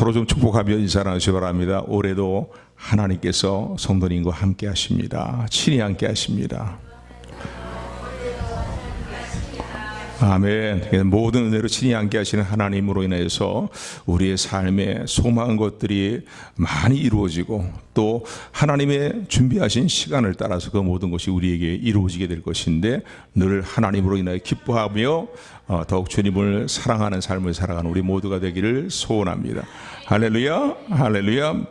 서로 좀 축복하며 인사하시기 바랍니다. 올해도 하나님께서 성도님과 함께 하십니다. 친히 함께 하십니다. 아멘. 모든 은혜로 친히 함께 하시는 하나님으로 인해서 우리의 삶에 소망한 것들이 많이 이루어지고 또 하나님의 준비하신 시간을 따라서 그 모든 것이 우리에게 이루어지게 될 것인데 늘 하나님으로 인하여 기뻐하며 더욱 주님을 사랑하는 삶을 살아가는 우리 모두가 되기를 소원합니다. 할렐루야, 할렐루야.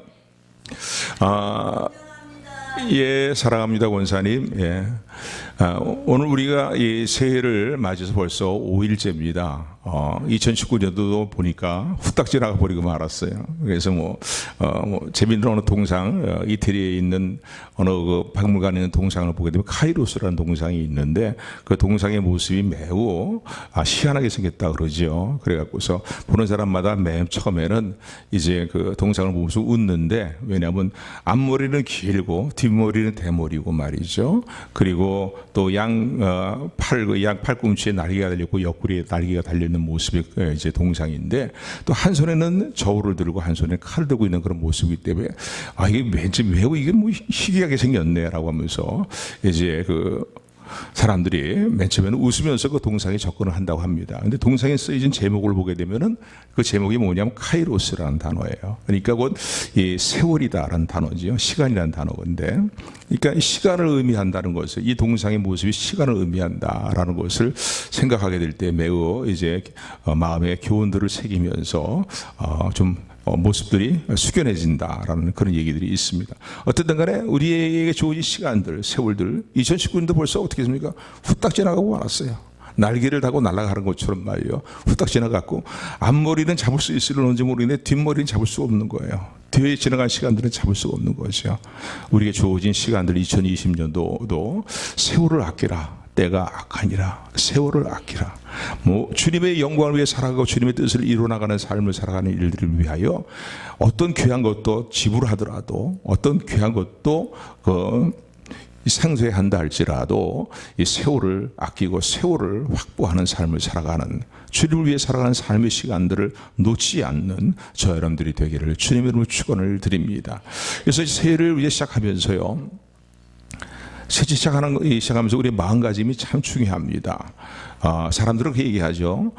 예, 사랑합니다, 권사님. 예. 오늘 우리가 이 새해를 맞이해서 벌써 5일째입니다. 2019년도도 보니까 후딱 지나가 버리고 말았어요. 그래서 재밌는 어느 동상, 이태리에 있는 어느 그 박물관에 있는 동상을 보게 되면 카이로스라는 동상이 있는데 그 동상의 모습이 매우 희한하게 생겼다 그러죠. 그래갖고서 보는 사람마다 맨 처음에는 이제 그 동상을 보면서 웃는데, 왜냐하면 앞머리는 길고 뒷머리는 대머리고 말이죠. 그리고 또 양 팔꿈치에 날개가 달렸고 옆구리에 날개가 달려있는 모습이 이제 동상인데, 또 한 손에는 저울을 들고 한 손에 칼을 들고 있는 그런 모습이기 때문에 이게 매우 이게 희귀하게 생겼네라고 하면서 이제 그 사람들이 맨 처음에는 웃으면서 그 동상에 접근을 한다고 합니다. 근데 동상에 쓰여진 제목을 보게 되면은 그 제목이 뭐냐면 카이로스라는 단어예요. 그러니까 곧 이 세월이다라는 단어지요. 시간이라는 단어인데, 그러니까 시간을 의미한다는 것을, 이 동상의 모습이 시간을 의미한다라는 것을 생각하게 될 때 매우 이제 마음의 교훈들을 새기면서 좀 모습들이 숙연해진다라는 그런 얘기들이 있습니다. 어쨌든 간에 우리에게 주어진 시간들, 세월들, 2019년도 벌써 어떻게 했습니까? 후딱 지나가고 말았어요. 날개를 달고 날아가는 것처럼 말이요. 후딱 지나갔고, 앞머리는 잡을 수 있을런지 모르겠는데 뒷머리는 잡을 수 없는 거예요. 뒤에 지나간 시간들은 잡을 수가 없는 거죠. 우리에게 주어진 시간들 2020년도도 세월을 아끼라. 때가 악하니라. 세월을 아끼라. 주님의 영광을 위해 살아가고 주님의 뜻을 이루어나가는 삶을 살아가는 일들을 위하여 어떤 귀한 것도 지불하더라도, 어떤 귀한 것도 상쇄한다 할지라도 이 세월을 아끼고 세월을 확보하는 삶을 살아가는, 주님을 위해 살아가는 삶의 시간들을 놓치지 않는 저 여러분들이 되기를 주님의 이름으로 축원을 드립니다. 그래서 새해를 위해 시작하면서요, 새해 시작하면서 우리의 마음가짐이 참 중요합니다. 사람들은 그렇게 얘기하죠.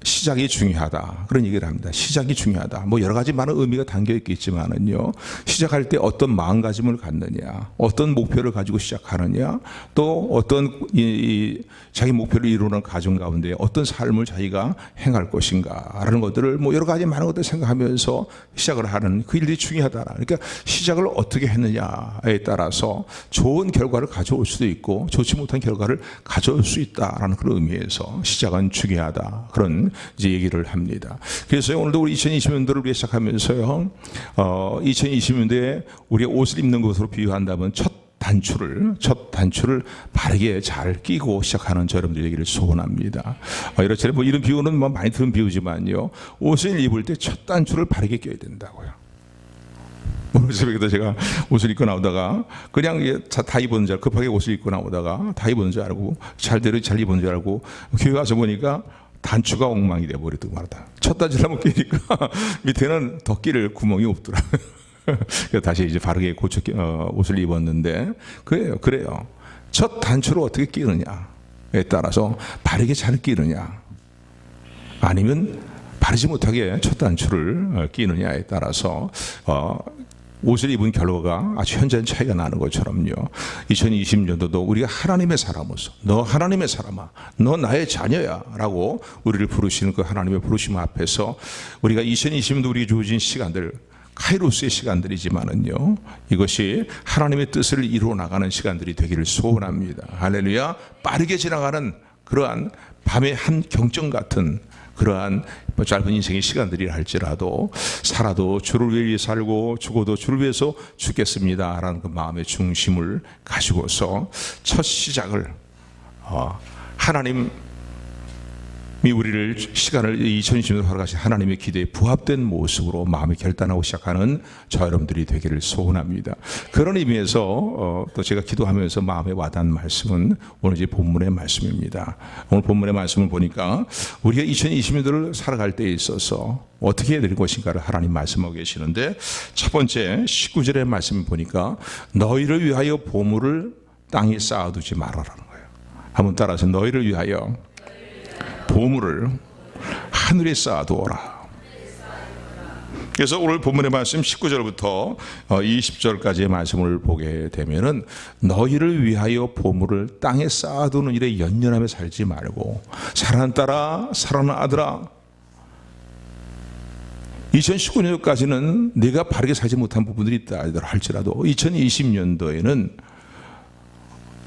시작이 중요하다. 그런 얘기를 합니다. 시작이 중요하다. 여러 가지 많은 의미가 담겨 있겠지만은요, 시작할 때 어떤 마음가짐을 갖느냐, 어떤 목표를 가지고 시작하느냐, 또 어떤 자기 목표를 이루는 과정 가운데 어떤 삶을 자기가 행할 것인가라는 것들을 여러 가지 많은 것들을 생각하면서 시작을 하는 그 일들이 중요하다. 그러니까 시작을 어떻게 했느냐에 따라서 좋은 결과를 가져올 수도 있고 좋지 못한 결과를 가져올 수 있다라는 그런 의미에서 시작은 중요하다. 그런 이제 얘기를 합니다. 그래서 오늘도 우리 2020년도를 위해 시작하면서요, 2020년도에 우리가 옷을 입는 것으로 비유한다면 첫 단추를 바르게 잘 끼고 시작하는 저 여러분들 얘기를 소원합니다. 이렇지 이런 비유는 많이 들은 비유지만요, 옷을 입을 때 첫 단추를 바르게 껴야 된다고요. 오늘 새벽에도 제가 옷을 입고 나오다가 그냥 다 입은 줄 알고, 급하게 옷을 입고 나오다가 다 입은 줄 알고 잘 입은 줄 알고 교회 와서 보니까 단추가 엉망이 돼버리더고 말이다. 첫 단추를 한번 끼니까 밑에는 더 끼를 구멍이 없더라고요. 그래서 다시 이제 바르게 고쳐 옷을 입었는데, 그래요. 첫 단추를 어떻게 끼느냐에 따라서 바르게 잘 끼느냐, 아니면 바르지 못하게 첫 단추를 끼느냐에 따라서 옷을 입은 결과가 아주 현저한 차이가 나는 것처럼요, 2020년도도 우리가 하나님의 사람으로서, 너 하나님의 사람아, 너 나의 자녀야 라고 우리를 부르시는 그 하나님의 부르심 앞에서 우리가 2020년도 우리에게 주어진 시간들, 카이로스의 시간들이지만은요, 이것이 하나님의 뜻을 이루어 나가는 시간들이 되기를 소원합니다. 할렐루야. 빠르게 지나가는 그러한 밤의 한 경점 같은 그러한 짧은 인생의 시간들이라 할지라도, 살아도 주를 위해 살고 죽어도 주를 위해서 죽겠습니다라는 그 마음의 중심을 가지고서 첫 시작을 하나님 우리를 시간을 2020년으로 살아가신 하나님의 기대에 부합된 모습으로 마음이 결단하고 시작하는 저 여러분들이 되기를 소원합니다. 그런 의미에서 또 제가 기도하면서 마음에 와닿은 말씀은 오늘 이제 본문의 말씀입니다. 오늘 본문의 말씀을 보니까 우리가 2020년도를 살아갈 때에 있어서 어떻게 해야 될 것인가를 하나님 말씀하고 계시는데, 첫 번째 19절의 말씀을 보니까 너희를 위하여 보물을 땅에 쌓아두지 말아라는 거예요. 한번 따라서 너희를 위하여 보물을 하늘에 쌓아두어라. 그래서 오늘 본문의 말씀 19절부터 20절까지의 말씀을 보게 되면은 너희를 위하여 보물을 땅에 쌓아두는 일에 연연하며 살지 말고 사랑하는 딸아 사랑하는 아들아, 2019년까지는 내가 바르게 살지 못한 부분들이 있다 할지라도 2020년도에는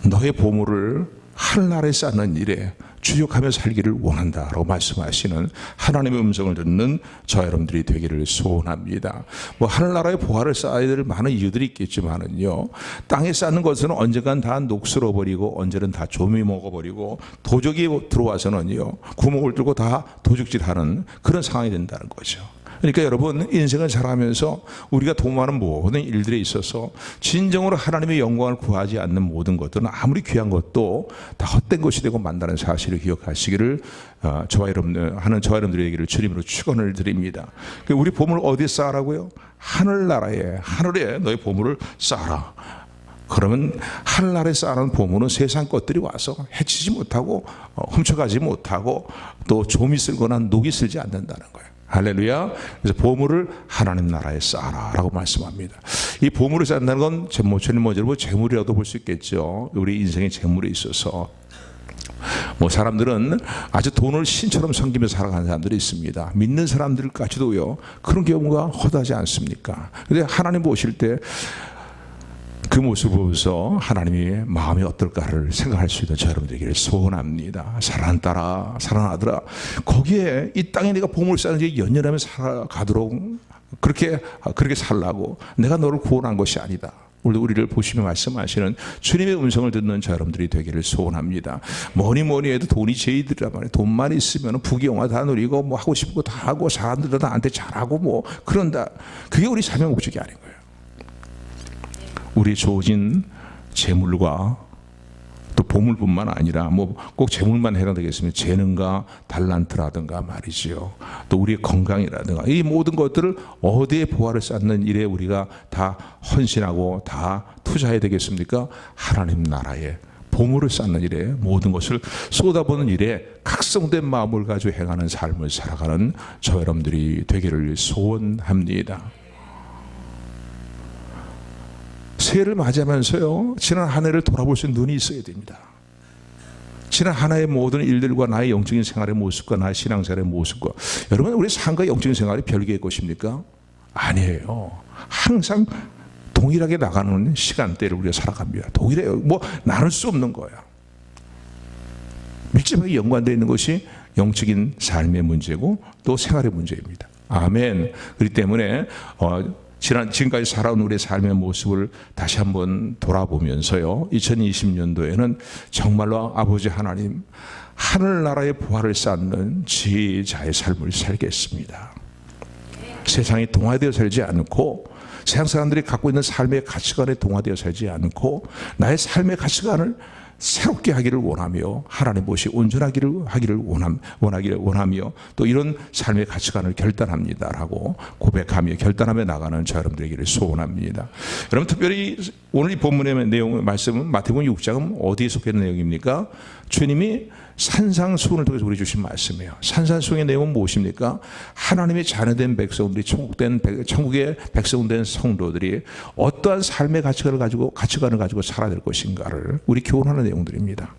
너의 보물을 하늘나라에 쌓는 일에 주력하며 살기를 원한다라고 말씀하시는 하나님의 음성을 듣는 저 여러분들이 되기를 소원합니다. 하늘나라의 보화를 쌓아야 될 많은 이유들이 있겠지만은요, 땅에 쌓는 것은 언젠간 다 녹슬어 버리고 언제는 다 조미 먹어버리고 도적이 들어와서는요 구멍을 뚫고 다 도둑질하는 그런 상황이 된다는 거죠. 그러니까 여러분, 인생을 살아가면서 우리가 도모하는 모든 일들에 있어서 진정으로 하나님의 영광을 구하지 않는 모든 것들은 아무리 귀한 것도 다 헛된 것이 되고 만다는 사실을 기억하시기를 저와 여러분들의 얘기를 주님으로 축원을 드립니다. 우리 보물을 어디에 쌓으라고요? 하늘나라에, 하늘에 너의 보물을 쌓아라. 그러면 하늘나라에 쌓아놓은 보물은 세상 것들이 와서 해치지 못하고 훔쳐가지 못하고 또 좀이 쓸거나 녹이 쓸지 않는다는 거예요. 할렐루야. 그래서 보물을 하나님 나라에 쌓아라라고 말씀합니다. 이 보물을 쌓는다는 건 재물이라도 볼 수 있겠죠. 우리 인생의 재물에 있어서 사람들은 아주 돈을 신처럼 섬기며 살아가는 사람들이 있습니다. 믿는 사람들까지도요 그런 경우가 허다하지 않습니까? 근데 하나님 보실 때 그 모습을 보면서 하나님의 마음이 어떨까를 생각할 수 있는 저 여러분들에게 소원합니다. 사랑하는 딸아, 사랑하는 아들아, 거기에 이 땅에 내가 보물을 쌓는지 연연하며 살아가도록 그렇게 살라고 내가 너를 구원한 것이 아니다. 우리를 보시며 말씀하시는 주님의 음성을 듣는 저 여러분들이 되기를 소원합니다. 뭐니 해도 돈이 제일이란 말이에요. 돈만 있으면 부귀영화 다 누리고 하고 싶은 거 다 하고 사람들도 나한테 잘하고 그런다. 그게 우리 삶의 목적이 아닌 거예요. 우리 주어진 재물과 또 보물뿐만 아니라 꼭 재물만 해당되겠습니다. 재능과 달란트라든가 말이지요. 또 우리의 건강이라든가 이 모든 것들을 어디에 보화를 쌓는 일에 우리가 다 헌신하고 다 투자해야 되겠습니까? 하나님 나라에 보물을 쌓는 일에 모든 것을 쏟아부는 일에 각성된 마음을 가지고 행하는 삶을 살아가는 저 여러분들이 되기를 소원합니다. 새해를 맞이하면서요 지난 한 해를 돌아볼 수 있는 눈이 있어야 됩니다. 지난 한 해의 모든 일들과 나의 영적인 생활의 모습과 나의 신앙생활의 모습과 여러분, 우리 삶과 영적인 생활이 별개의 것입니까? 아니에요. 항상 동일하게 나가는 시간대를 우리가 살아갑니다. 동일해요. 나눌 수 없는 거야. 밀접하게 연관되어 있는 것이 영적인 삶의 문제고 또 생활의 문제입니다. 아멘. 그렇기 때문에 지금까지 살아온 우리의 삶의 모습을 다시 한번 돌아보면서요 2020년도에는 정말로 아버지 하나님 하늘나라의 보화를 쌓는 지혜자의 삶을 살겠습니다. 세상에 동화되어 살지 않고 세상 사람들이 갖고 있는 삶의 가치관에 동화되어 살지 않고 나의 삶의 가치관을 새롭게 하기를 원하며 하나님 보시 온전하기를 원하며 또 이런 삶의 가치관을 결단합니다라고 고백하며 결단하며 나가는 저 여러분들에게 소원합니다. 여러분, 특별히 오늘 이 본문의 내용 말씀은 마태복음 6장은 어디에 속해 있는 내용입니까? 주님이 산상수훈을 통해서 우리 주신 말씀이에요. 산상수훈의 내용은 무엇입니까? 하나님의 자녀된 백성들이 천국의 백성된 성도들이 어떠한 삶의 가치관을 가지고 살아야 될 것인가를 우리 교훈하는 내용들입니다.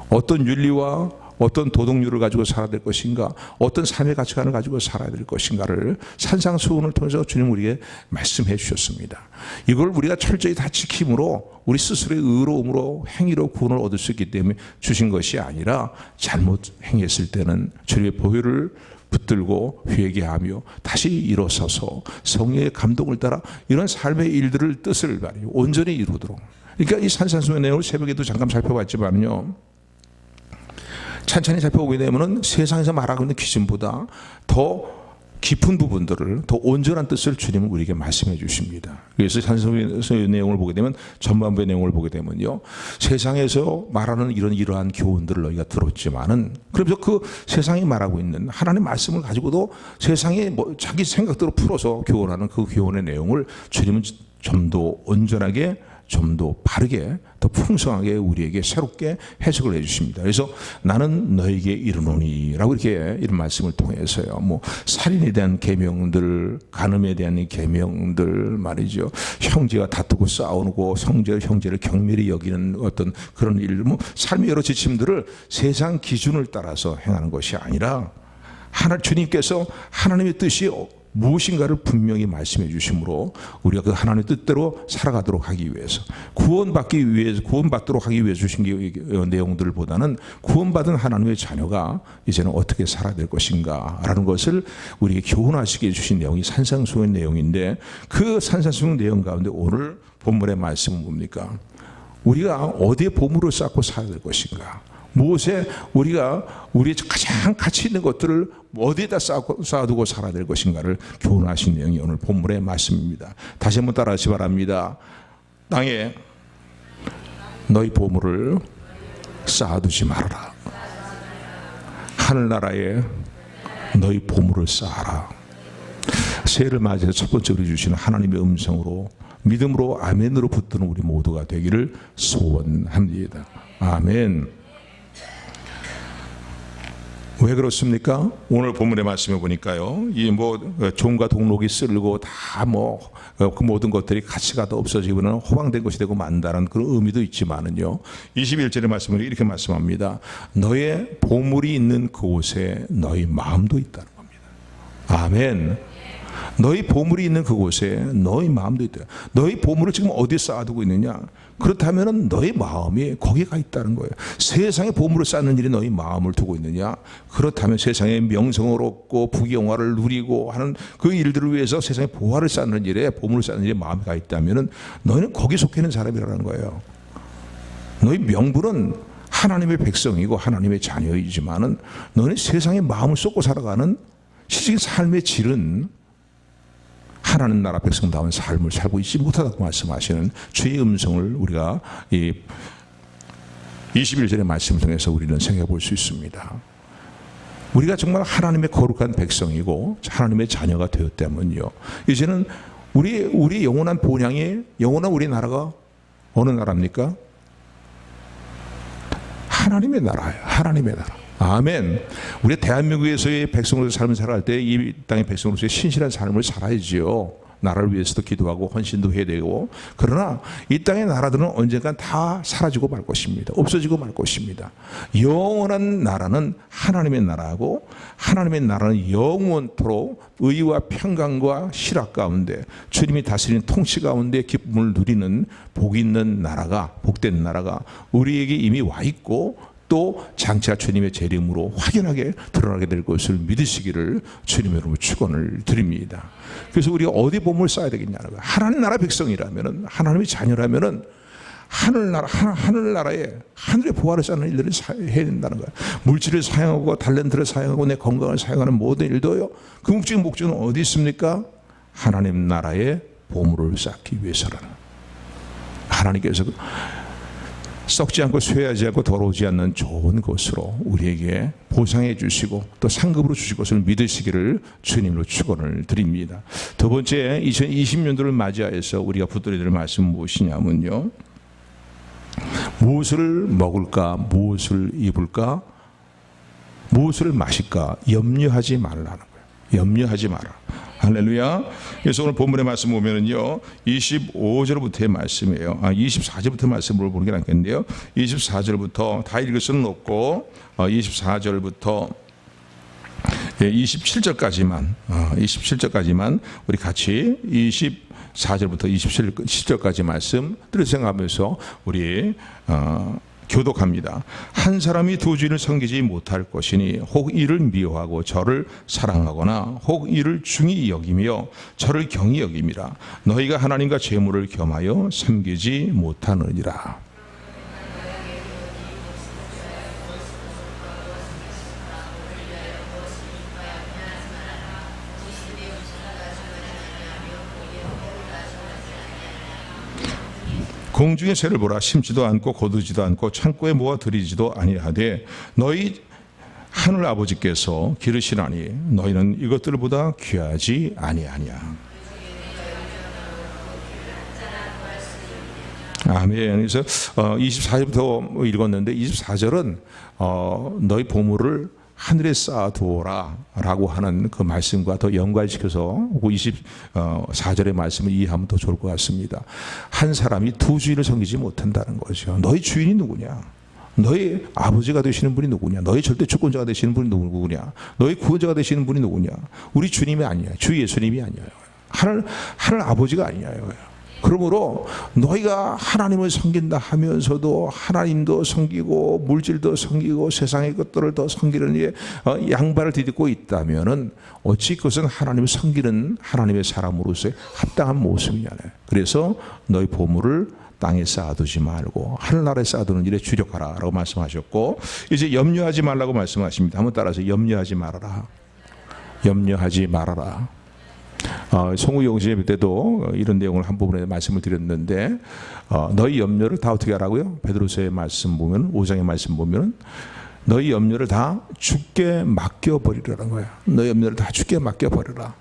어떤 윤리와 어떤 도덕률을 가지고 살아야 될 것인가, 어떤 삶의 가치관을 가지고 살아야 될 것인가를 산상수훈을 통해서 주님 우리에게 말씀해 주셨습니다. 이걸 우리가 철저히 다 지킴으로 우리 스스로의 의로움으로 행위로 구원을 얻을 수 있기 때문에 주신 것이 아니라 잘못 행했을 때는 주님의 보혈을 붙들고 회개하며 다시 일어서서 성령의 감동을 따라 이런 삶의 일들을 뜻을 온전히 이루도록. 그러니까 이 산상수훈의 내용을 새벽에도 잠깐 살펴봤지만요, 찬찬히 살펴보게 되면은 세상에서 말하고 있는 기준보다 더 깊은 부분들을, 더 온전한 뜻을 주님은 우리에게 말씀해 주십니다. 그래서 산성서의 내용을 보게 되면, 전반부의 내용을 보게 되면요, 세상에서 말하는 이러한 교훈들을 너희가 들었지만은, 그러면서 그 세상이 말하고 있는 하나님의 말씀을 가지고도 세상에 자기 생각대로 풀어서 교훈하는 그 교훈의 내용을 주님은 좀 더 온전하게, 좀 더 바르게, 더 풍성하게 우리에게 새롭게 해석을 해주십니다. 그래서 나는 너에게 이르노니라고 이렇게 이런 말씀을 통해서요, 살인에 대한 계명들, 간음에 대한 계명들 말이죠, 형제가 다투고 싸우고 형제를 경멸히 여기는 어떤 그런 일, 삶의 여러 지침들을 세상 기준을 따라서 행하는 것이 아니라 주님께서 하나님의 뜻이 무엇인가를 분명히 말씀해 주심으로 우리가 그 하나님의 뜻대로 살아가도록 하기 위해서, 구원받도록 하기 위해 주신 내용들보다는 구원받은 하나님의 자녀가 이제는 어떻게 살아야 될 것인가라는 것을 우리에게 교훈하시게 해주신 내용이 산상수훈의 내용인데, 그 산상수훈 내용 가운데 오늘 본문의 말씀은 뭡니까? 우리가 어디에 보물을 쌓고 살아야 될 것인가? 무엇에 우리가 우리의 가장 가치 있는 것들을 어디에다 쌓아두고 살아야 될 것인가를 교훈하신 내용이 오늘 본문의 말씀입니다. 다시 한번 따라하시 바랍니다. 땅에 너희 보물을 쌓아두지 말아라. 하늘나라에 너희 보물을 쌓아라. 새해를 맞이해서 첫 번째 우리 주시는 하나님의 음성으로 믿음으로 아멘으로 붙드는 우리 모두가 되기를 소원합니다. 아멘. 왜 그렇습니까? 오늘 본문의 말씀에 보니까요, 종과 동록이 쓸고 다 그 모든 것들이 가치가 더 없어지고는 허황된 것이 되고 만다는 그런 의미도 있지만은요, 21절의 말씀을 이렇게 말씀합니다. 너의 보물이 있는 그곳에 너희 마음도 있다는 겁니다. 아멘. 너희 보물이 있는 그곳에 너희 마음도 있다. 너희 보물을 지금 어디에 쌓아두고 있느냐? 그렇다면 너희 마음이 거기에 가 있다는 거예요. 세상에 보물을 쌓는 일에 너희 마음을 두고 있느냐? 그렇다면 세상에 명성을 얻고 부귀영화를 누리고 하는 그 일들을 위해서 세상에 보화를 쌓는 일에, 보물을 쌓는 일에 마음이 가 있다면 너희는 거기에 속해 있는 사람이라는 거예요. 너희 명분은 하나님의 백성이고 하나님의 자녀이지만은 너희는 세상에 마음을 쏟고 살아가는 실질적인 삶의 질은 하나님 나라 백성다운 삶을 살고 있지 못하다고 말씀하시는 주의 음성을 우리가 이 21절의 말씀을 통해서 우리는 생각해 볼 수 있습니다. 우리가 정말 하나님의 거룩한 백성이고 하나님의 자녀가 되었다면요, 이제는 우리 영원한 본향이, 영원한 우리 나라가 어느 나라입니까? 하나님의 나라예요. 하나님의 나라. 아멘. 우리 대한민국에서의 백성으로서 삶을 살아갈 때 이 땅의 백성으로서의 신실한 삶을 살아야지요. 나라를 위해서도 기도하고 헌신도 해야 되고. 그러나 이 땅의 나라들은 언젠간 다 사라지고 말 것입니다. 없어지고 말 것입니다. 영원한 나라는 하나님의 나라고, 하나님의 나라는 영원토록 의와 평강과 실학 가운데 주님이 다스리는 통치 가운데 기쁨을 누리는 복 있는 나라가, 복된 나라가 우리에게 이미 와 있고, 또 장차 주님의 재림으로 확연하게 드러나게 될 것을 믿으시기를 주님의 이름으로 축원을 드립니다. 그래서 우리가 어디 보물을 쌓아야 되겠냐는 거예요. 하나님 나라 백성이라면은, 하나님의 자녀라면은 하늘나라에 하늘의 보화를 쌓는 일들을 해야 된다는 거예요. 물질을 사용하고 달란트를 사용하고 내 건강을 사용하는 모든 일도요, 그 목적은 어디 있습니까? 하나님 나라의 보물을 쌓기 위해서라는, 하나님께서 썩지 않고 쇠하지 않고 더러우지 않는 좋은 것으로 우리에게 보상해 주시고 또 상급으로 주실 것을 믿으시기를 주님으로 축원을 드립니다. 두 번째, 2020년도를 맞이하여서 우리가 붙들어야 될 말씀은 무엇이냐면요, 무엇을 먹을까, 무엇을 입을까, 무엇을 마실까 염려하지 말라는 거예요. 염려하지 마라. 할렐루야. 그래서 오늘 본문의 말씀 보면은요, 25절부터의 말씀이에요. 24절부터 말씀을 보는 게 낫겠는데요. 24절부터 다 읽을 수는 없고 24절부터 27절까지만 우리 같이 24절부터 27절까지 말씀들을 생각하면서 우리 교독합니다. 한 사람이 두 주인을 섬기지 못할 것이니 혹 이를 미워하고 저를 사랑하거나 혹 이를 중히 여기며 저를 경히 여김이라. 너희가 하나님과 재물을 겸하여 섬기지 못하느니라. 공중의 새를 보라. 심지도 않고 거두지도 않고 창고에 모아 들이지도 아니하되 너희 하늘 아버지께서 기르시나니 너희는 이것들보다 귀하지 아니하냐. 아멘. 그래서 24절부터 읽었는데 24절은 너희 보물을 하늘에 쌓아두어라 라고 하는 그 말씀과 더 연관시켜서 24절의 말씀을 이해하면 더 좋을 것 같습니다. 한 사람이 두 주인을 섬기지 못한다는 거죠. 너희 주인이 누구냐? 너희 아버지가 되시는 분이 누구냐? 너희 절대 주권자가 되시는 분이 누구냐? 너희 구원자가 되시는 분이 누구냐? 우리 주님이 아니냐? 주 예수님이 아니냐? 하늘 아버지가 아니냐요. 그러므로 너희가 하나님을 섬긴다 하면서도 하나님도 섬기고 물질도 섬기고 세상의 것들을 더 섬기는 게 양발을 디딛고 있다면은 어찌 그것은 하나님을 섬기는 하나님의 사람으로서의 합당한 모습이냐. 그래서 너희 보물을 땅에 쌓아두지 말고 하늘나라에 쌓아두는 일에 주력하라 라고 말씀하셨고, 이제 염려하지 말라고 말씀하십니다. 한번 따라서 염려하지 말아라. 염려하지 말아라. 송우 용신예배 때도 이런 내용을 한 부분에 말씀을 드렸는데, 너희 염려를 다 어떻게 하라고요? 베드로서의 말씀 보면, 5장의 말씀 보면 너희 염려를 다 주께 맡겨버리라는 거예요. 너희 염려를 다 주께 맡겨버리라.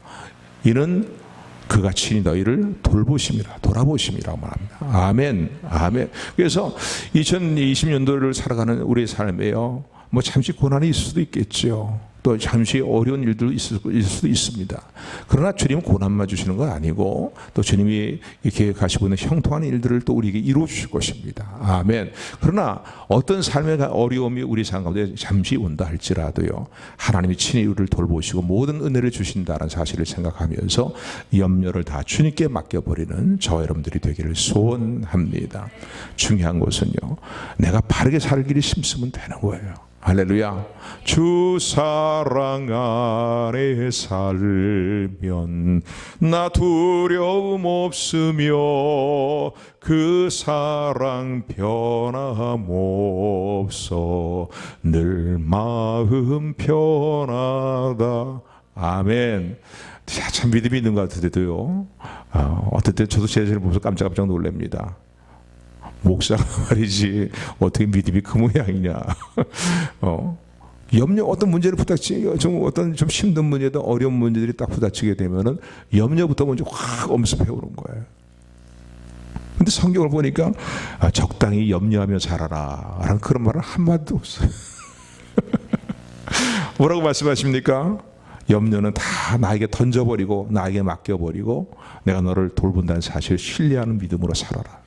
이는 그가 친히 너희를 돌보심이라, 돌아보심이라고 말합니다. 아멘, 아멘. 그래서 2020년도를 살아가는 우리의 삶에요, 뭐 잠시 고난이 있을 수도 있겠죠. 또 잠시 어려운 일도 있을 수도 있습니다. 그러나 주님은 고난만 주시는 건 아니고 또 주님이 계획하시고 있는 형통한 일들을 또 우리에게 이루어 주실 것입니다. 아멘. 그러나 어떤 삶의 어려움이 우리 삶 가운데 잠시 온다 할지라도요, 하나님이 친히 우리를 돌보시고 모든 은혜를 주신다는 사실을 생각하면서 염려를 다 주님께 맡겨버리는 저와 여러분들이 되기를 소원합니다. 중요한 것은요, 내가 바르게 살기를 힘쓰면 되는 거예요. 할렐루야. 주 사랑 안에 살면 나 두려움 없으며 그 사랑 변함없어 늘 마음 편하다. 아멘. 참 믿음이 있는 것 같은데도요, 어떨 때 저도 제 자신을 보면서 깜짝깜짝 놀랍니다. 목사가 말이지 어떻게 믿음이 그 모양이냐. 염려, 어떤 문제를 어떤 좀 힘든 문제든 어려운 문제들이 딱 부닥치게 되면은 염려부터 먼저 확 엄습해 오는 거예요. 근데 성경을 보니까 적당히 염려하며 살아라 라는 그런 말은 한마디도 없어요. 뭐라고 말씀하십니까? 염려는 다 나에게 던져버리고 나에게 맡겨버리고 내가 너를 돌본다는 사실을 신뢰하는 믿음으로 살아라.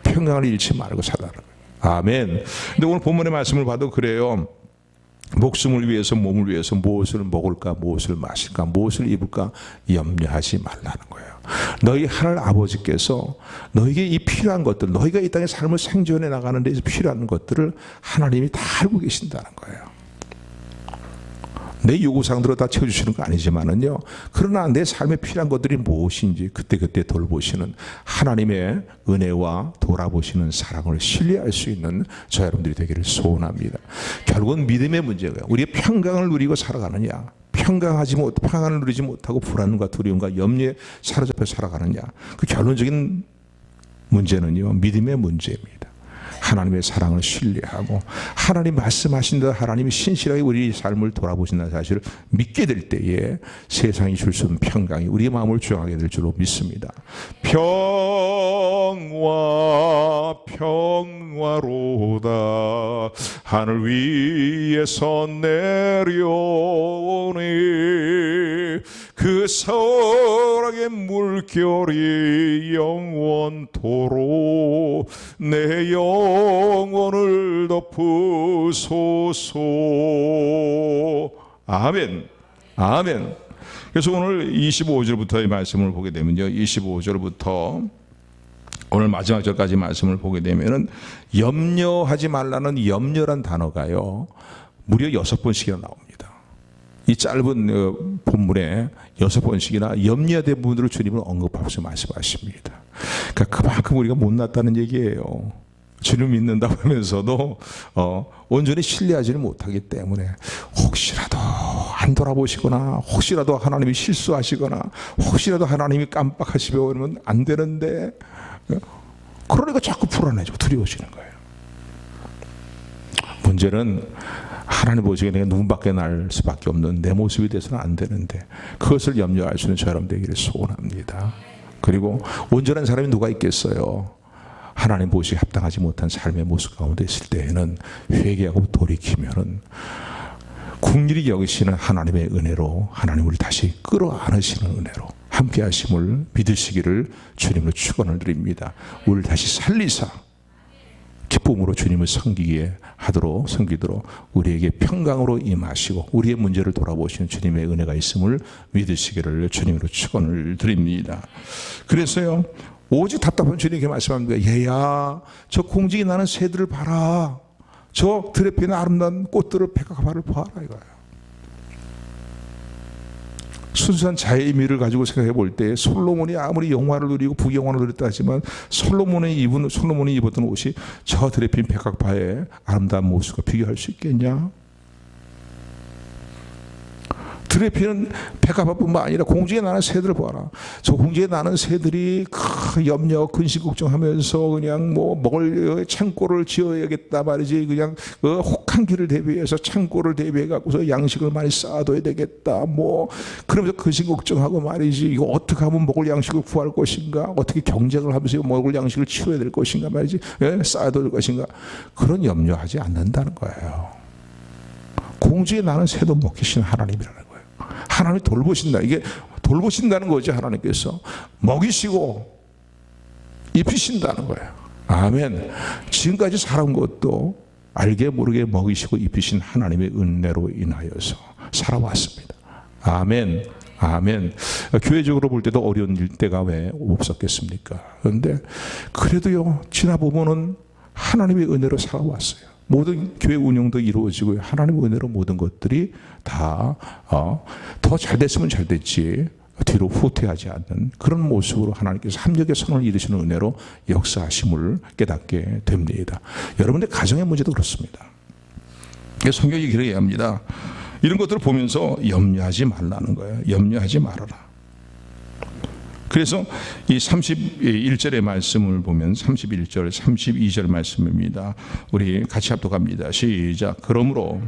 평강을 잃지 말고 살아라. 아멘. 근데 오늘 본문의 말씀을 봐도 그래요. 목숨을 위해서, 몸을 위해서 무엇을 먹을까, 무엇을 마실까, 무엇을 입을까 염려하지 말라는 거예요. 너희 하늘 아버지께서 너에게 이 필요한 것들, 너희가 이 땅의 삶을 생존해 나가는 데서 필요한 것들을 하나님이 다 알고 계신다는 거예요. 내 요구사항들을 다 채워주시는 거 아니지만은요, 그러나 내 삶에 필요한 것들이 무엇인지 그때그때 돌보시는 하나님의 은혜와 돌아보시는 사랑을 신뢰할 수 있는 저 여러분들이 되기를 소원합니다. 결국은 믿음의 문제예요. 우리의 평강을 누리고 살아가느냐, 평강을 누리지 못하고 불안과 두려움과 염려에 사로잡혀 살아가느냐, 그 결론적인 문제는요, 믿음의 문제입니다. 하나님의 사랑을 신뢰하고 하나님 말씀하신 대로 하나님이 신실하게 우리 삶을 돌아보신다는 사실을 믿게 될 때에 세상이 줄 수 없는 평강이 우리의 마음을 주장하게 될 줄로 믿습니다. 평화로다 하늘 위에서 내려오네 그 사랑의 물결이 영원토록 내 영혼을 덮으소서. 아멘. 아멘. 그래서 오늘 25절부터의 말씀을 보게 되면요, 25절부터 오늘 마지막 절까지 말씀을 보게 되면은 염려하지 말라는 염려란 단어가요, 무려 6번씩이나 나옵니다. 이 짧은 본문에 6번씩이나 염려해야 될 부분들을 주님은 언급하면서 말씀하십니다. 그러니까 그만큼 우리가 못났다는 얘기예요. 주님 믿는다고 하면서도 온전히 신뢰하지는 못하기 때문에 혹시라도 안 돌아보시거나 혹시라도 하나님이 실수하시거나 혹시라도 하나님이 깜빡하시면 안 되는데 그러니까 자꾸 불안해지고 두려워지는 거예요. 문제는 하나님 보시기에 내가 눈밖에 날 수밖에 없는 내 모습이 돼서는 안 되는데 그것을 염려할 수 있는 저 여러분 되기를 소원합니다. 그리고 온전한 사람이 누가 있겠어요? 하나님 보시기에 합당하지 못한 삶의 모습 가운데 있을 때에는 회개하고 돌이키면은 긍휼히 여기시는 하나님의 은혜로 하나님을 다시 끌어안으시는 은혜로 함께 하심을 믿으시기를 주님으로 축원을 드립니다. 우리를 다시 살리사 기쁨으로 주님을 섬기도록 우리에게 평강으로 임하시고 우리의 문제를 돌아보시는 주님의 은혜가 있음을 믿으시기를 주님으로 축원을 드립니다. 그래서요, 오직 답답한 주님께 말씀합니다. 얘야, 저 공중에 나는 새들을 봐라. 저 들에 피는 아름다운 꽃들을 백합화를 보아라 이거예요. 순수한 자의 의미를 가지고 생각해 볼 때 솔로몬이 아무리 영화를 누리고 부귀영화를 누렸다 하지만 솔로몬이 입었던 옷이 저 들에 핀 백합화의 아름다운 모습과 비교할 수 있겠냐? 들에 피는 백합화뿐만 아니라 공중에 나는 새들을 보아라. 저 공중에 나는 새들이 염려, 근심, 걱정하면서 그냥 뭐 먹을 창고를 지어야겠다 말이지. 그냥 혹한 길을 대비해서 창고를 대비해 갖고서 양식을 많이 쌓아둬야 되겠다. 뭐 그러면서 근심 걱정하고 말이지. 이거 어떻게 하면 먹을 양식을 구할 것인가? 어떻게 경쟁을 하면서 먹을 양식을 치워야 될 것인가 말이지. 예? 쌓아둬야 될 것인가? 그런 염려하지 않는다는 거예요. 공중에 나는 새도 먹히시는 하나님이라는 거예요. 하나님이 돌보신다. 이게 돌보신다는 거죠. 하나님께서 먹이시고 입히신다는 거예요. 아멘. 지금까지 살아온 것도 알게 모르게 먹이시고 입히신 하나님의 은혜로 인하여서 살아왔습니다. 아멘. 아멘. 교회적으로 볼 때도 어려운 일대가 왜 없었겠습니까? 그런데 그래도요, 지나보면은 하나님의 은혜로 살아왔어요. 모든 교회 운영도 이루어지고 하나님의 은혜로 모든 것들이 다 더 잘 됐으면 잘 됐지 뒤로 후퇴하지 않는 그런 모습으로 하나님께서 합력의 선을 이루시는 은혜로 역사하심을 깨닫게 됩니다. 여러분의 가정의 문제도 그렇습니다. 성경이 그렇게 얘기합니다. 이런 것들을 보면서 염려하지 말라는 거예요. 염려하지 말아라. 그래서 이 31절의 말씀을 보면 31절, 32절 말씀입니다. 우리 같이 합독합니다. 시작. 그러므로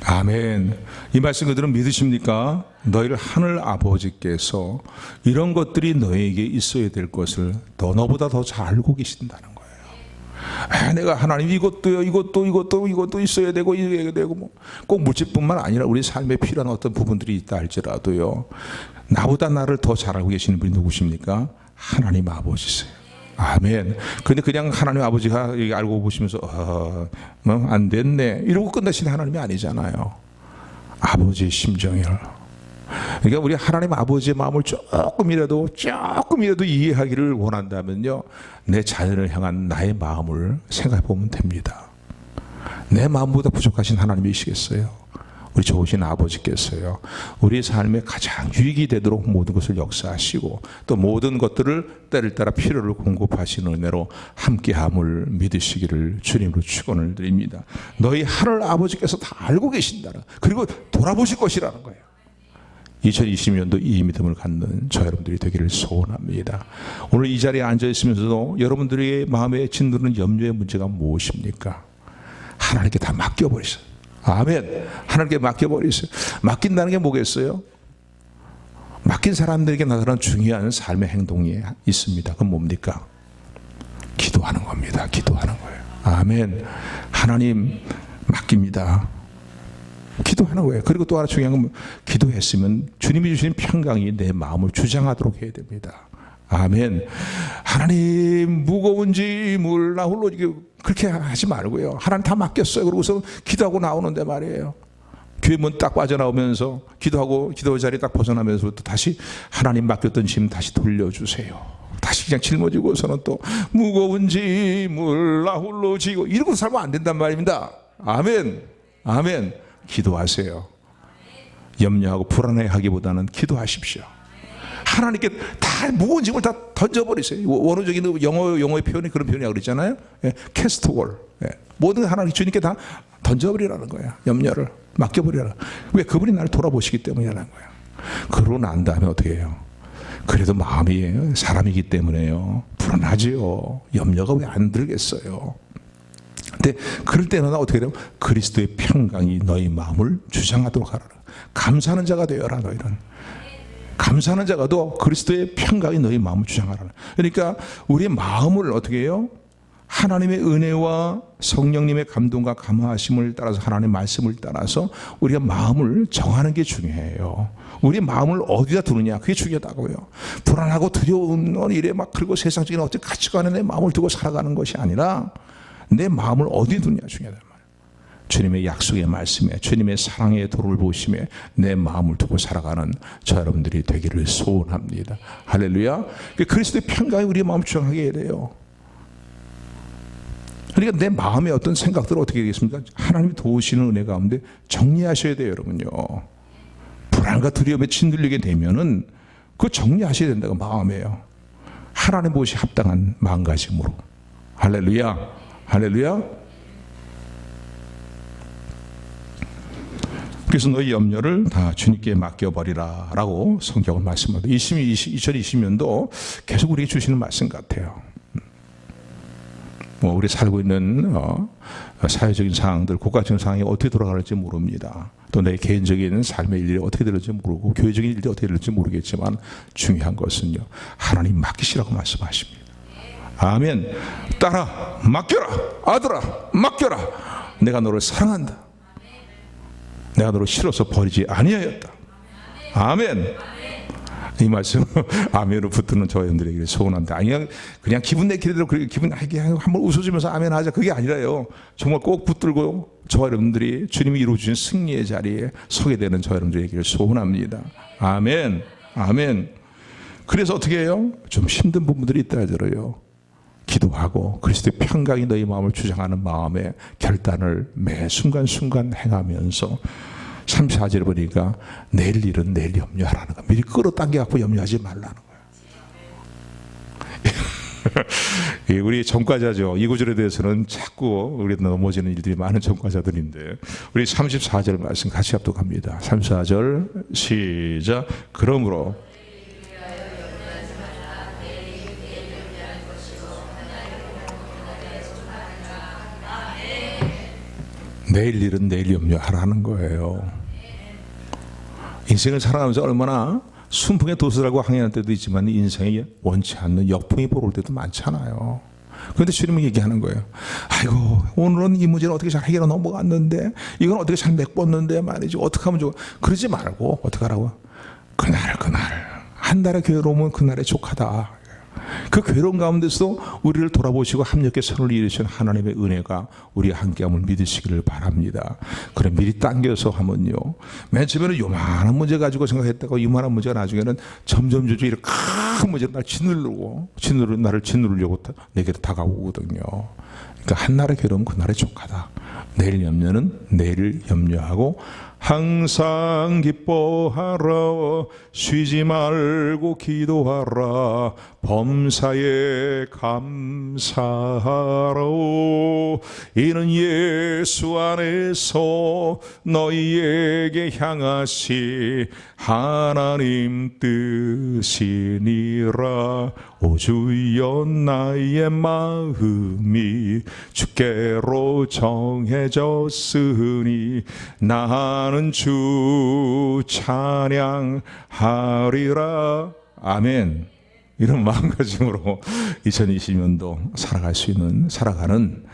아멘. 이 말씀 그들은 믿으십니까? 너희를 하늘 아버지께서 이런 것들이 너에게 있어야 될 것을 너보다 더 잘 알고 계신다는 거예요. 내가 하나님 이것도 있어야 되고 이래야 되고 뭐 꼭 물질뿐만 아니라 우리 삶에 필요한 어떤 부분들이 있다 할지라도요. 나보다 나를 더 잘 알고 계시는 분이 누구십니까? 하나님 아버지세요. 아멘. 근데 그냥 하나님 아버지가 알고 보시면서 뭐 안 됐네 이러고 끝나시는 하나님이 아니잖아요. 아버지의 심정을. 그러니까 우리 하나님 아버지의 마음을 조금이라도 이해하기를 원한다면요, 내 자녀를 향한 나의 마음을 생각해 보면 됩니다. 내 마음보다 부족하신 하나님이시겠어요? 우리 좋으신 아버지께서요, 우리의 삶에 가장 유익이 되도록 모든 것을 역사하시고 또 모든 것들을 때를 따라 필요를 공급하시는 은혜로 함께함을 믿으시기를 주님으로 축원을 드립니다. 너희 하늘 아버지께서 다 알고 계신다. 그리고 돌아보실 것이라는 거예요. 2020년도 이 믿음을 갖는 저 여러분들이 되기를 소원합니다. 오늘 이 자리에 앉아 있으면서도 여러분들의 마음에 짓누르는 염려의 문제가 무엇입니까? 하나님께 다 맡겨버리세요. 아멘. 하나님께 맡겨버리세요. 맡긴다는 게 뭐겠어요? 맡긴 사람들에게 나타나는 중요한 삶의 행동이 있습니다. 그건 뭡니까? 기도하는 겁니다. 기도하는 거예요. 아멘. 하나님 맡깁니다. 기도하는 거예요. 그리고 또 하나 중요한 건 기도했으면 주님이 주신 평강이 내 마음을 주장하도록 해야 됩니다. 아멘. 하나님 무거운 짐을 나 홀로 그렇게 하지 말고요. 하나님 다 맡겼어요. 그러고서 기도하고 나오는데 말이에요. 교회 문 딱 빠져나오면서 기도 자리 딱 벗어나면서부터 다시 하나님 맡겼던 짐 다시 돌려주세요. 다시 그냥 짊어지고서는 또 무거운 짐을 나 홀로 지고 이러고 살면 안 된단 말입니다. 아멘. 아멘. 기도하세요. 염려하고 불안해하기보다는 기도하십시오. 하나님께 다 무거운 짐을 다 던져버리세요. 원어적인 영어의 표현이 그런 표현이라고 그랬잖아요. 캐스트월. 모든 걸 하나님 주님께 다 던져버리라는 거야. 염려를 맡겨버리라. 왜? 그분이 나를 돌아보시기 때문이라는 거야. 그러고 난 다음에 어떻게 해요? 그래도 마음이 사람이기 때문에요, 불안하지요. 염려가 왜 안 들겠어요? 근데 그럴 때는 어떻게 되면 그리스도의 평강이 너희 마음을 주장하도록 하라. 감사하는 자가 되어라. 너희는 감사하는 자가도 그리스도의 평강이 너희 마음을 주장하라. 그러니까 우리의 마음을 어떻게 해요? 하나님의 은혜와 성령님의 감동과 감화하심을 따라서, 하나님의 말씀을 따라서 우리가 마음을 정하는 게 중요해요. 우리의 마음을 어디다 두느냐, 그게 중요하다고요. 불안하고 두려운 일에 막, 그리고 세상적인 어떤 가치관에 내 마음을 두고 살아가는 것이 아니라 내 마음을 어디 두느냐 중요하단 말이에요. 주님의 약속의 말씀에, 주님의 사랑의 도를 보심에 내 마음을 두고 살아가는 저 여러분들이 되기를 소원합니다. 할렐루야. 그리스도의 평강이 우리의 마음을 주장하게 해야 돼요. 그러니까 내 마음의 어떤 생각들을 어떻게 되겠습니까? 하나님이 도우시는 은혜 가운데 정리하셔야 돼요, 여러분요. 불안과 두려움에 짓눌리게 되면은 그거 정리하셔야 된다고, 마음에요. 하나님 보시 합당한 마음가짐으로. 할렐루야. 할렐루야. 그래서 너희 염려를 다 주님께 맡겨버리라 라고 성경은 말씀합니다. 2020년도 계속 우리에게 주시는 말씀 같아요. 우리 살고 있는 사회적인 상황들, 국가적인 상황이 어떻게 돌아갈지 모릅니다. 또 내 개인적인 삶의 일이 어떻게 될지 모르고 교회적인 일이 어떻게 될지 모르겠지만 중요한 것은요, 하나님 맡기시라고 말씀하십니다. 아멘. 딸아 맡겨라, 아들아 맡겨라. 내가 너를 사랑한다. 내가 너를 싫어서 버리지 아니하였다. 아멘. 이 말씀 아멘으로 붙드는 저 여러분들에게 소원합니다. 아니 그냥 기분 내키대로 기분 나게 한번 웃어주면서 아멘 하자, 그게 아니라요. 정말 꼭 붙들고 저 여러분들이 주님이 이루어주신 승리의 자리에 서게 되는 저 여러분들에게 소원합니다. 아멘. 아멘. 그래서 어떻게 해요? 좀 힘든 부분들이 있다 하더라요. 기도하고 그리스도의 평강이 너희 마음을 주장하는 마음의 결단을 매 순간순간 행하면서 34절에 보니까 내일 일은 내일 염려하라는 거야. 미리 끌어당겨갖고 염려하지 말라는 거야. 우리 전과자죠. 이 구절에 대해서는 자꾸 우리 넘어지는 일들이 많은 전과자들인데, 우리 34절 말씀 같이 합독합니다. 34절 시작. 그러므로 내일 일은 내일 염려하라는 거예요. 인생을 살아가면서 얼마나 순풍에 도수라고 항해할 때도 있지만 인생에 원치 않는 역풍이 불어올 때도 많잖아요. 그런데 주님은 얘기하는 거예요. 아이고, 오늘은 이 문제는 어떻게 잘 해결해 넘어갔는데, 이건 어떻게 잘 메꿨는데 말이지, 어떻게 하면 좋아. 그러지 말고 어떻게 하라고? 그날 한 달의 괴로움은 그날의 족하다. 그 괴로운 가운데서도 우리를 돌아보시고 합력의 선을 이루신 하나님의 은혜가 우리와 함께함을 믿으시기를 바랍니다. 그래 미리 당겨서 하면요, 맨 처음에는 요만한 문제 가지고 생각했다가 이만한 문제가 나중에는 점점 이렇게 큰 문제로 나를 짓누르려고 내게로 다가오거든요. 그러니까 한날의 괴로움은 그날의 족하다. 내일 염려는 내일 염려하고 항상 기뻐하라. 쉬지 말고 기도하라. 범사에 감사하라. 이는 예수 안에서 너희에게 향하시 하나님 뜻이니라. 오 주여, 나의 마음이 주께로 정해졌으니 나는 주 찬양하리라. 아멘. 이런 마음가짐으로 2020년도 살아가는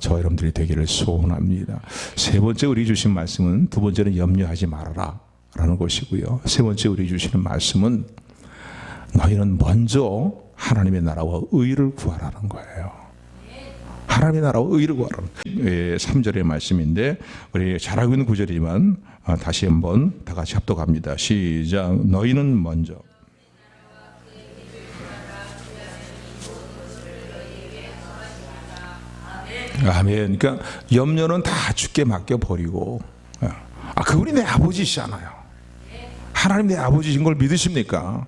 저 여러분들이 되기를 소원합니다. 세 번째 우리 주신 말씀은, 두 번째는 염려하지 말아라 라는 것이고요. 세 번째 우리 주시는 말씀은 너희는 먼저 하나님의 나라와 의를 구하라는 거예요. 하나님의 나라와 의를 구하라는 3절의 말씀인데, 우리 잘 알고 있는 구절이지만 다시 한번 다 같이 합독합니다. 시작. 너희는 먼저. 아멘. 그러니까 염려는 다 주께 맡겨버리고, 그분이 내 아버지시잖아요. 하나님 내 아버지신 걸 믿으십니까?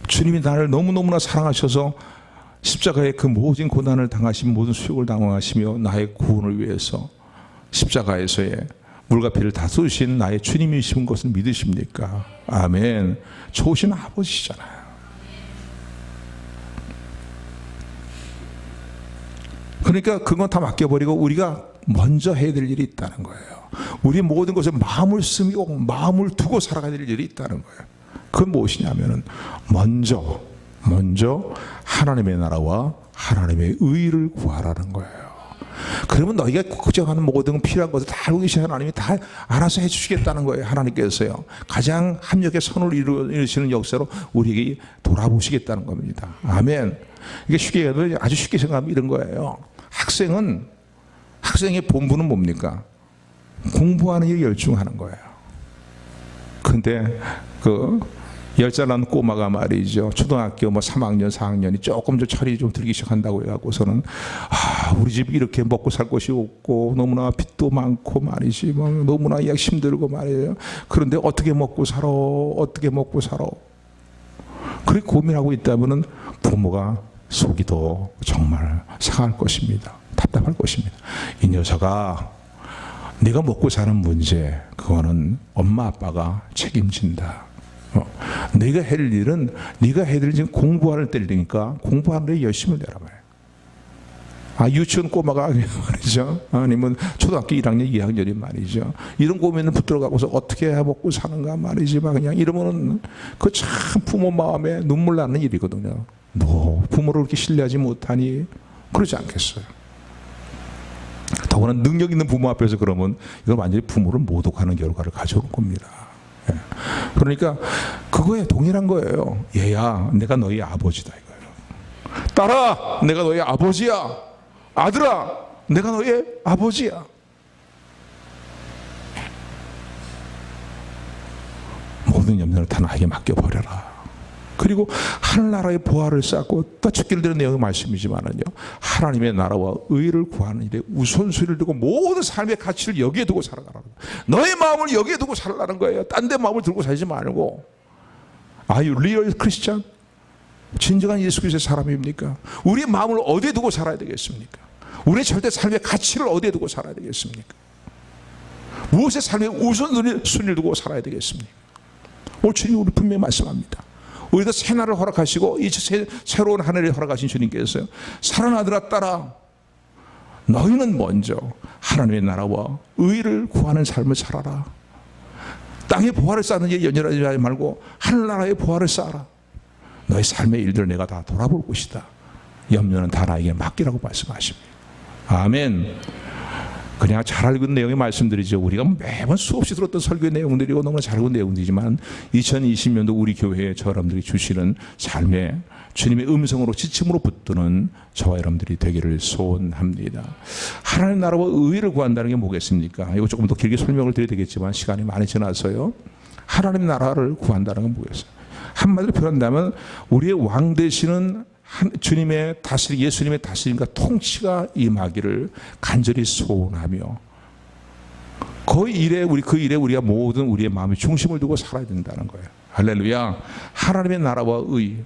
주님이 나를 너무너무나 사랑하셔서 십자가에 그 모든 고난을 당하신 모든 수욕을 당하시며 나의 구원을 위해서 십자가에서의 물과 피를 다 쏟으신 나의 주님이신 것을 믿으십니까? 아멘. 좋으신 아버지시잖아요. 그러니까 그건 다 맡겨버리고 우리가 먼저 해야 될 일이 있다는 거예요. 우리 모든 것에 마음을 쓰고 마음을 두고 살아가야 될 일이 있다는 거예요. 그건 무엇이냐면은 먼저 하나님의 나라와 하나님의 의를 구하라는 거예요. 그러면 너희가 걱정하는 모든 필요한 것을 다 알고 계신 하나님이 다 알아서 해주시겠다는 거예요. 하나님께서요. 가장 합력의 선을 이루시는 역사로 우리에게 돌아보시겠다는 겁니다. 아멘. 이게 쉽게 해도 아주 쉽게 생각하면 이런 거예요. 학생의 본분은 뭡니까? 공부하는 일에 열중하는 거예요. 근데 그 10살 난 꼬마가 말이죠. 초등학교 3학년, 4학년이 조금 좀 철이 좀 들기 시작한다고 해갖고서는 우리 집 이렇게 먹고 살 곳이 없고 너무나 빚도 많고 말이지 너무나 힘들고 말이에요. 그런데 어떻게 먹고 살아? 그렇게 고민하고 있다면은 부모가 속이 더 정말 상할 것입니다. 답답할 것입니다. 이 녀석아, 네가 먹고 사는 문제 그거는 엄마 아빠가 책임진다. 네가 해야 될 일은 네가 해야 될 일은 공부하는 때니까 공부하는 데 열심히 내라 말이에요. 유치원 꼬마가 말이죠. 아니면 초등학교 1학년, 2학년이 말이죠. 이런 고민을 붙들어가고서 어떻게 해 먹고 사는가 말이지 그냥 이러면은 그 참 부모 마음에 눈물 나는 일이거든요. 너 부모를 그렇게 신뢰하지 못하니 그러지 않겠어요? 더구나 능력 있는 부모 앞에서 그러면 이건 완전히 부모를 모독하는 결과를 가져올 겁니다. 그러니까 그거에 동일한 거예요. 얘야, 내가 너희 아버지다 이거예요. 딸아, 내가 너희 아버지야. 아들아, 내가 너희 아버지야. 모든 염려를 다 나에게 맡겨버려라. 그리고 하늘나라의 보화를 쌓고 또 죽기를 드는 내용의 말씀이지만은요, 하나님의 나라와 의를 구하는 일에 우선순위를 두고 모든 삶의 가치를 여기에 두고 살아가라는 거예요. 너의 마음을 여기에 두고 살라는 거예요. 딴 데 마음을 들고 살지 말고. Are you real Christian? 진정한 예수 그리스도의 사람입니까? 우리의 마음을 어디에 두고 살아야 되겠습니까? 우리의 절대 삶의 가치를 어디에 두고 살아야 되겠습니까? 무엇의 삶의 우선순위를 두고 살아야 되겠습니까? 오늘 주님이 우리 분명히 말씀합니다. 우리도 새날을 허락하시고 이 새로운 하늘을 허락하신 주님께서요, 사랑하더라 딸아, 너희는 먼저 하나님의 나라와 의를 구하는 삶을 살아라. 땅의 보화를 쌓는 일에 연연하지 말고 하늘나라의 보화를 쌓아라. 너의 삶의 일들을 내가 다 돌아볼 것이다. 염려는 다 나에게 맡기라고 말씀하십니다. 아멘. 그냥 잘 알고 있는 내용의 말씀드리죠. 우리가 매번 수없이 들었던 설교의 내용들이고 너무나 잘 알고 있는 내용들이지만 2020년도 우리 교회에 저 여러분들이 주시는 삶에 주님의 음성으로 지침으로 붙드는 저와 여러분들이 되기를 소원합니다. 하나님 나라와 의를 구한다는 게 뭐겠습니까? 이거 조금 더 길게 설명을 드려야 되겠지만 시간이 많이 지나서요. 하나님 나라를 구한다는 건 뭐겠어요? 한마디로 표현한다면 우리의 왕 되시는 주님의 다스림, 예수님의 다스림과 통치가 임하기를 간절히 소원하며 그 일에 우리가 모든 우리의 마음의 중심을 두고 살아야 된다는 거예요. 할렐루야. 하나님의 나라와 의.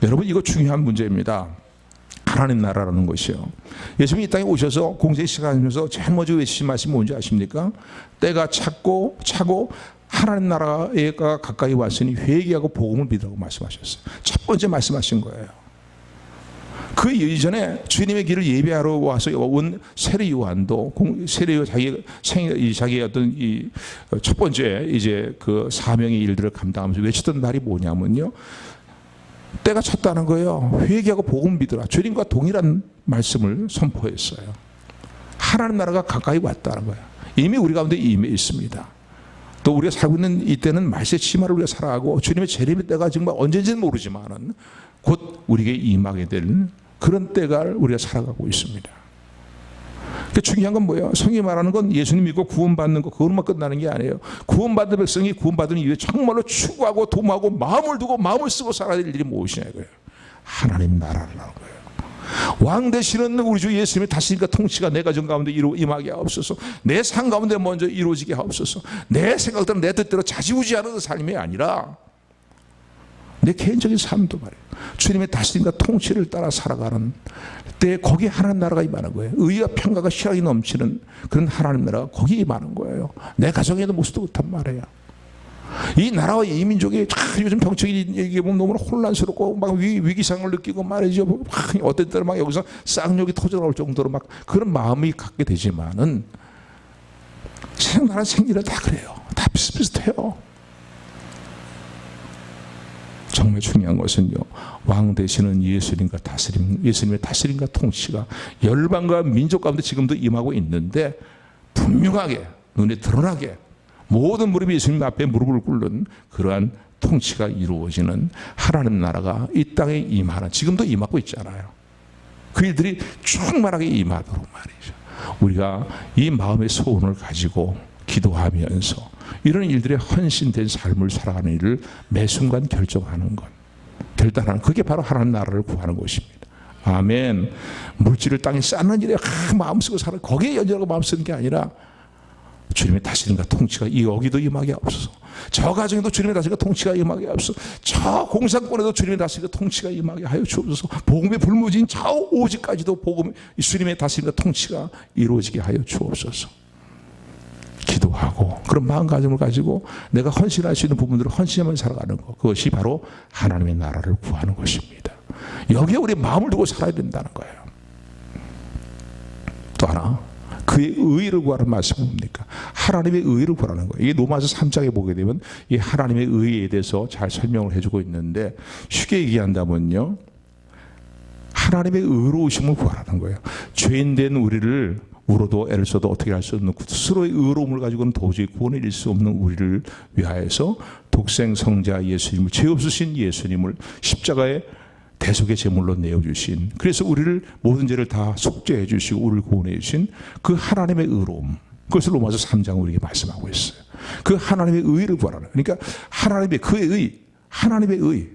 여러분, 이거 중요한 문제입니다. 하나님 나라라는 것이요. 예수님이 이 땅에 오셔서 공생의 시간이면서 제일 먼저 외치신 말씀이 뭔지 아십니까? 때가 차고 하나님 나라에 가까이 왔으니 회개하고 복음을 믿으라고 말씀하셨어요. 첫 번째 말씀하신 거예요. 그 이전에 주님의 길을 예배하러 와서 온 세례 요한도 자기의 어떤 이 첫 번째 이제 그 사명의 일들을 감당하면서 외쳤던 말이 뭐냐면요, 때가 찼다는 거예요. 회개하고 복음 믿으라. 주님과 동일한 말씀을 선포했어요. 하나님 나라가 가까이 왔다는 거예요. 이미 우리 가운데 임해 있습니다. 또 우리가 살고 있는 이때는 말세 치마를 우리가 살아가고 주님의 재림의 때가 정말 언제인지는 모르지만은 곧 우리에게 임하게 될 그런 때가 우리가 살아가고 있습니다. 중요한 건 뭐예요? 성경이 말하는 건 예수님 믿고 구원받는 거 그것만 끝나는 게 아니에요. 구원받은 백성이 구원받은 이후에 정말로 추구하고 도모하고 마음을 두고 마음을 쓰고 살아야 될 일이 무엇이냐 이거예요. 하나님 나라라는 거예요. 왕 되시는 우리 주 예수님의 다스림과 통치가 내 가정 가운데 임하게 하옵소서. 내 삶 가운데 먼저 이루어지게 하옵소서. 내 생각대로 내 뜻대로 자지우지하는 삶이 아니라 내 개인적인 삶도 말이에요. 주님의 다스림과 통치를 따라 살아가는 때 거기에 하나님 나라가 임하는 거예요. 의와 평강과 희락이 넘치는 그런 하나님 나라가 거기에 임하는 거예요. 내 가정에도 모습도 그렇단 말이에요. 이 나라와 이 민족이 요즘 정책이 얘기해보면 너무나 혼란스럽고 막 위기상을 느끼고 말이죠. 막 어떤 때는 막 여기서 쌍욕이 터져나올 정도로 막 그런 마음이 갖게 되지만은 세상 나라 생기는 다 그래요. 다 비슷비슷해요. 정말 중요한 것은요, 왕 되시는 예수님과 다스림, 예수님의 다스림과 통치가 열방과 민족 가운데 지금도 임하고 있는데 분명하게 눈에 드러나게 모든 무릎이 예수님 앞에 무릎을 꿇는 그러한 통치가 이루어지는 하나님 나라가 이 땅에 임하는, 지금도 임하고 있잖아요. 그 일들이 충만하게 임하도록 말이죠. 우리가 이 마음의 소원을 가지고 기도하면서 이런 일들에 헌신된 삶을 살아가는 일을 매 순간 결정하는 것, 결단하는, 그게 바로 하나님 나라를 구하는 것입니다. 아멘. 물질을 땅에 쌓는 일에 마음 쓰고 살아, 거기에 연연하고 마음 쓰는 게 아니라 주님의 다스림과 통치가 여기도 임하게 없어서, 저 가정에도 주님의 다스림과 통치가 임하게 없어서, 저 공산권에도 주님의 다스림과 통치가 임하게 하여 주옵소서. 복음의 불무진 저 오직까지도 복음, 주님의 다스림과 통치가 이루어지게 하여 주옵소서. 기도하고 그런 마음가짐을 가지고 내가 헌신할 수 있는 부분들을 헌신하며 살아가는 것, 그것이 바로 하나님의 나라를 구하는 것입니다. 여기에 우리 마음을 두고 살아야 된다는 거예요. 또 하나, 그의 의를 구하는 말씀은 뭡니까? 하나님의 의를 구하는 거예요. 이게 로마서 3장에 보게 되면 이 하나님의 의에 대해서 잘 설명을 해주고 있는데, 쉽게 얘기한다면요, 하나님의 의로우심을 구하라는 거예요. 죄인된 우리를 울어도 애를 써도 어떻게 할 수 없는 스스로의 의로움을 가지고는 도저히 구원을 이룰 수 없는 우리를 위하여서 독생 성자 예수님을, 죄 없으신 예수님을 십자가에 대속의 제물로 내어주신, 그래서 우리를 모든 죄를 다 속죄해 주시고 우리를 구원해 주신 그 하나님의 의로움, 그것을 로마서 3장 우리에게 말씀하고 있어요. 그 하나님의 의를 구하라는, 그러니까 하나님의, 그의 의, 하나님의 의,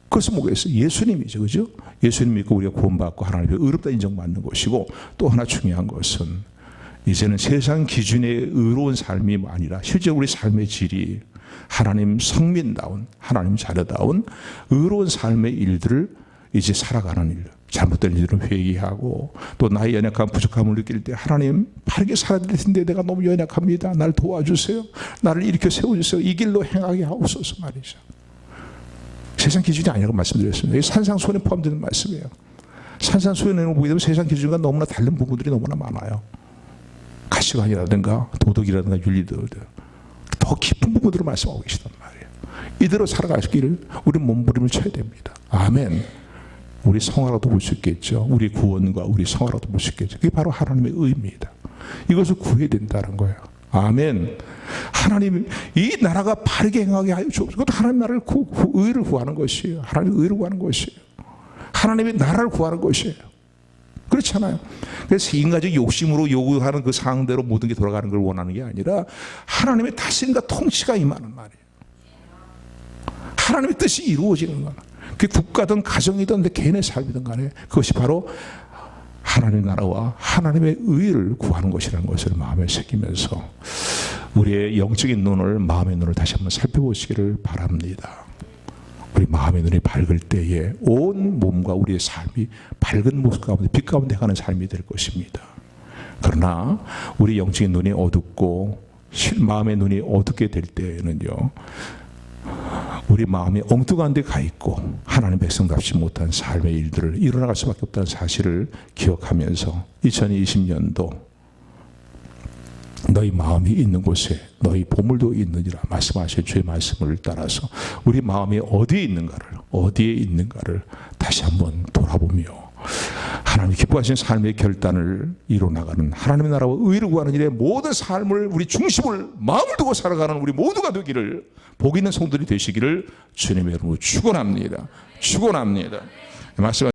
그것은 뭐겠어요? 예수님이죠, 그죠? 예수님 믿고 우리가 구원받고 하나님의 의롭다 인정받는 것이고, 또 하나 중요한 것은 이제는 세상 기준의 의로운 삶이 아니라 실제 우리 삶의 질이 하나님 성민다운, 하나님 자녀다운 의로운 삶의 일들을 이제 살아가는 일, 잘못된 일들은 회개하고, 또 나의 연약함, 부족함을 느낄 때 하나님 바르게 살아야 될 텐데 내가 너무 연약합니다, 나를 도와주세요, 나를 일으켜 세워주세요, 이 길로 행하게 하옵소서 말이죠. 세상 기준이 아니라고 말씀드렸습니다. 이게 산상수훈에 포함되는 말씀이에요. 산상수훈에 보게 되면 세상 기준과 너무나 다른 부분들이 너무나 많아요. 가치관이라든가 도덕이라든가 윤리들, 더 깊은 부분들을 말씀하고 계시단 말이에요. 이대로 살아가시기를 우리 몸부림을 쳐야 됩니다. 아멘. 우리 성화라도 볼 수 있겠죠. 우리 구원과 우리 성화라도 볼 수 있겠죠. 그게 바로 하나님의 의입니다. 이것을 구해야 된다는 거예요. 아멘. 하나님, 이 나라가 바르게 행하게 하여 주옵소서. 그것도 하나님 나라를 의를 구하는 것이에요. 하나님의 의를 구하는 것이에요. 하나님의 나라를 구하는 것이에요. 그렇잖아요. 그래서 인간적 욕심으로 요구하는 그 사항대로 모든 게 돌아가는 걸 원하는 게 아니라 하나님의 다스림과 통치가 임하는 말이에요. 하나님의 뜻이 이루어지는 거야. 그게 국가든 가정이든 내 개인의 삶이든 간에 그것이 바로 하나님의 나라와 하나님의 의를 구하는 것이라는 것을 마음에 새기면서 우리의 영적인 눈을, 마음의 눈을 다시 한번 살펴보시기를 바랍니다. 우리 마음의 눈이 밝을 때에 온 몸과 우리의 삶이 밝은 모습 가운데, 빛 가운데 가는 삶이 될 것입니다. 그러나 우리 영적인 눈이 어둡고 마음의 눈이 어둡게 될 때에는요, 우리 마음이 엉뚱한 데 가 있고 하나님 백성답지 못한 삶의 일들을 일어나갈 수밖에 없다는 사실을 기억하면서 2020년도 너희 마음이 있는 곳에 너희 보물도 있느니라 말씀하신 주의 말씀을 따라서 우리 마음이 어디에 있는가를 다시 한번 돌아보며 하나님 기뻐하시는 삶의 결단을 이뤄나가는, 하나님의 나라와 의를 구하는 일에 모든 삶을, 우리 중심을, 마음을 두고 살아가는 우리 모두가 되기를, 복 있는 성도들이 되시기를 주님의 이름으로 축원합니다. 축원합니다. 말씀